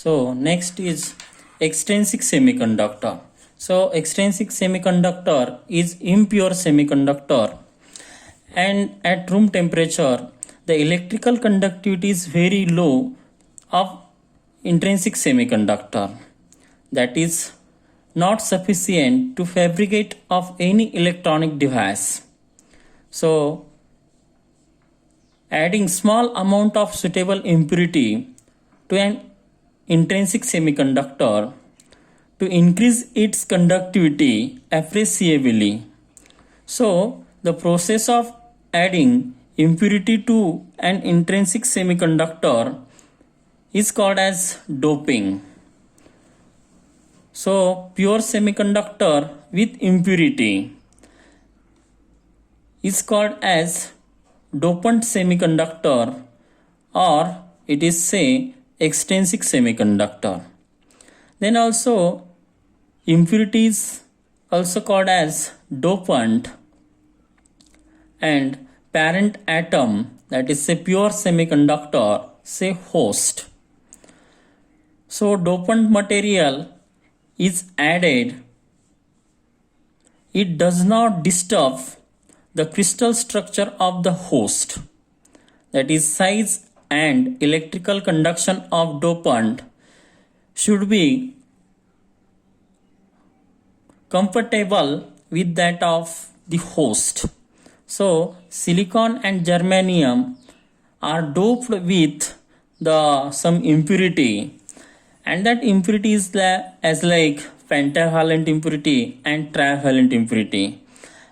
So next is extrinsic semiconductor. So extrinsic semiconductor is impure semiconductor, and at room temperature the electrical conductivity is very low of intrinsic semiconductor, that is not sufficient to fabricate of any electronic device. So adding small amount of suitable impurity to an intrinsic semiconductor to increase its conductivity appreciably. So the process of adding impurity to an intrinsic semiconductor is called as doping. So pure semiconductor with impurity is called as dopant semiconductor, or it is say extrinsic semiconductor. Then also impurities also called as dopant, and parent atom, that is a pure semiconductor, say host. So dopant material is added, it does not disturb the crystal structure of the host, that is size and electrical conduction of dopant should be compatible with that of the host. So silicon and germanium are doped with some impurity, and that impurity is as like pentavalent impurity and trivalent impurity.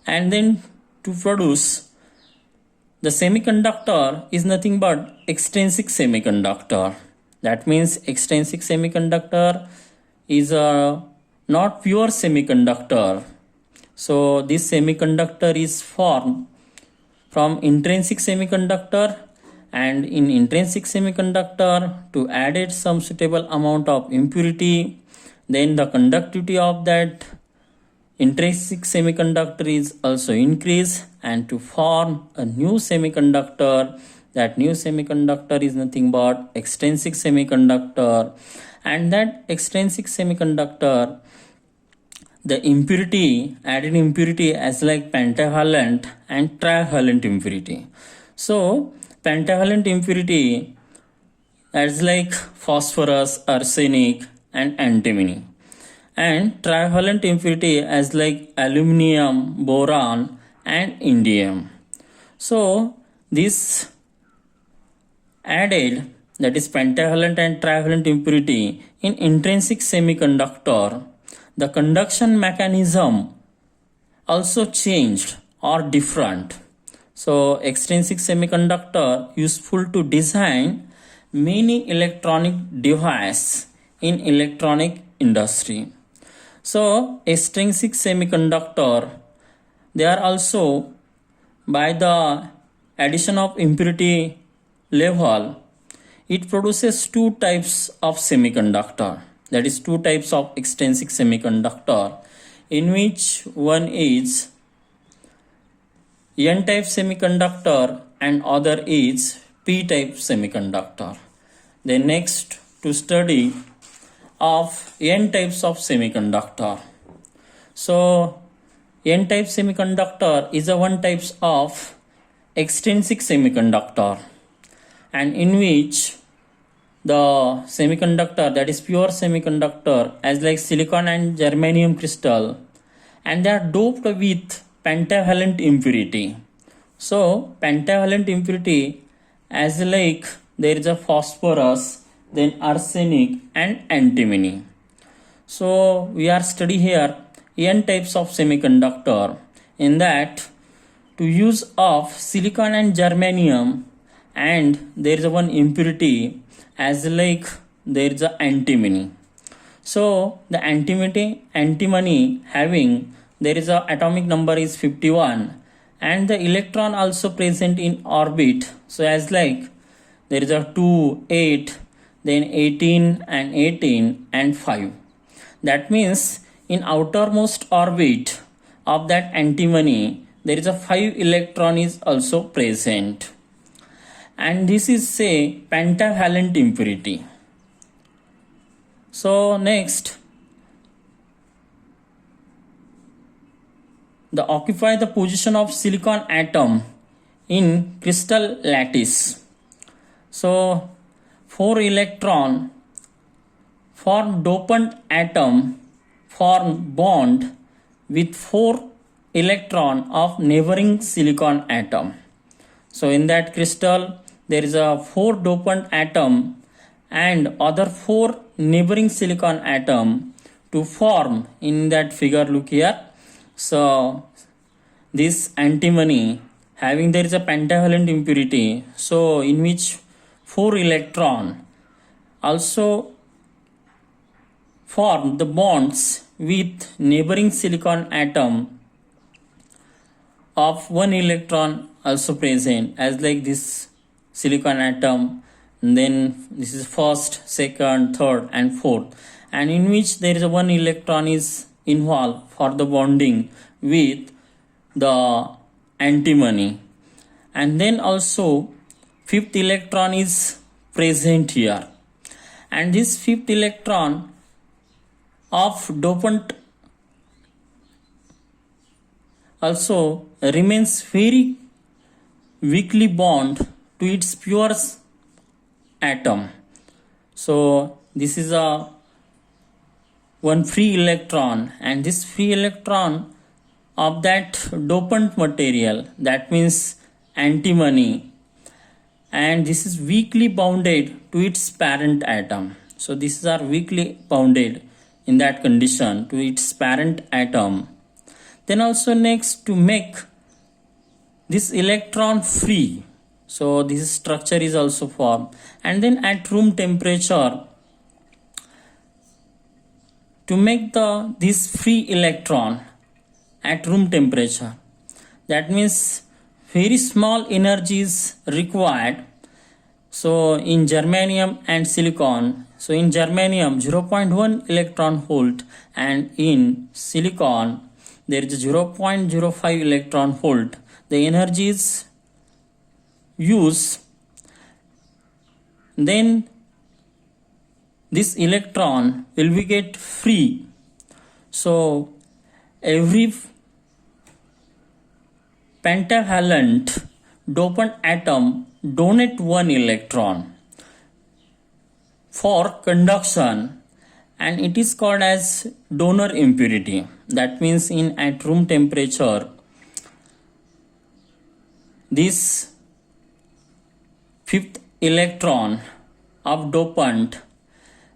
And then to produce the semiconductor is nothing but extrinsic semiconductor. That means extrinsic semiconductor is not pure semiconductor. So this semiconductor is formed from intrinsic semiconductor, and in intrinsic semiconductor to added some suitable amount of impurity, then the conductivity of that intrinsic semiconductor is also increased, and to form a new semiconductor, that new semiconductor is nothing but extrinsic semiconductor. And that extrinsic semiconductor, the impurity, added impurity as like pentavalent and trivalent impurity. So pentavalent impurity as like phosphorus, arsenic and antimony, and trivalent impurity as like aluminum, boron and indium. So this added, that is pentavalent and trivalent impurity in intrinsic semiconductor, the conduction mechanism also changed or different. So extrinsic semiconductor useful to design many electronic device in electronic industry. So extrinsic semiconductor, they are also by the addition of impurity level, it produces two types of semiconductor, that is two types of extrinsic semiconductor, in which one is N-type semiconductor and other is P-type semiconductor. Then next to study of N types of semiconductor. So N-type semiconductor is a one type of extrinsic semiconductor, and in which the semiconductor, that is pure semiconductor as like silicon and germanium crystal, and they are doped with pentavalent impurity. So pentavalent impurity as like there is a phosphorus, then arsenic and antimony. So we are study here N types of semiconductor, in that to use of silicon and germanium, and there is a one impurity as like there is a antimony. So the antimony having, there is a atomic number is 51, and the electron also present in orbit. So as like there is a 2, 8, then 18 and 18 and 5. That means in outermost orbit of that antimony, there is a 5 electron is also present, and this is say pentavalent impurity. So next, the occupy the position of silicon atom in crystal lattice. So 4 electron form dopant atom form bond with 4 electron of neighboring silicon atom. So in that crystal there is a 4 dopant atom and other 4 neighboring silicon atom to form in that figure. Look here. So this antimony having there is a pentavalent impurity, so in which 4 electron also form the bonds with neighboring silicon atom of 1 electron also present, as like this silicon atom, and then this is first, second, third and fourth, and in which there is a 1 electron is involved for the bonding with the antimony, and then also 5th electron is present here, and this 5th electron of dopant also remains very weakly bound to its pure atom. So this is a one free electron, and this free electron of that dopant material, that means antimony, and this is weakly bounded to its parent atom. So these are weakly bounded in that condition to its parent atom. Then also next, to make this electron free, so this structure is also formed, and then at room temperature to make this free electron at room temperature, that means very small energy is required. So in germanium and silicon, so in germanium 0.1 electron volt, and in silicon there is 0.05 electron volt. The energy is used, then this electron will be get free. So every pentavalent dopant atom donate 1 electron for conduction, and it is called as donor impurity. That means in at room temperature this 5th electron of dopant,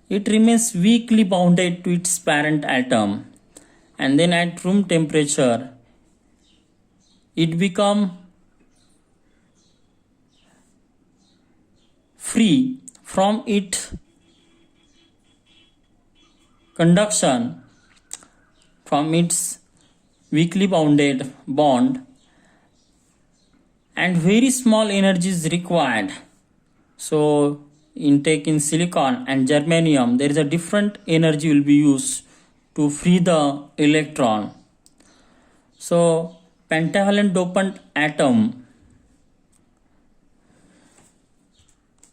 it remains weakly bounded to its parent atom, and then at room temperature it become free from its conduction, from its weakly bounded bond, and very small energy is required. So intake in silicon and germanium, there is a different energy will be used to free the electron. So pentavalent dopant atom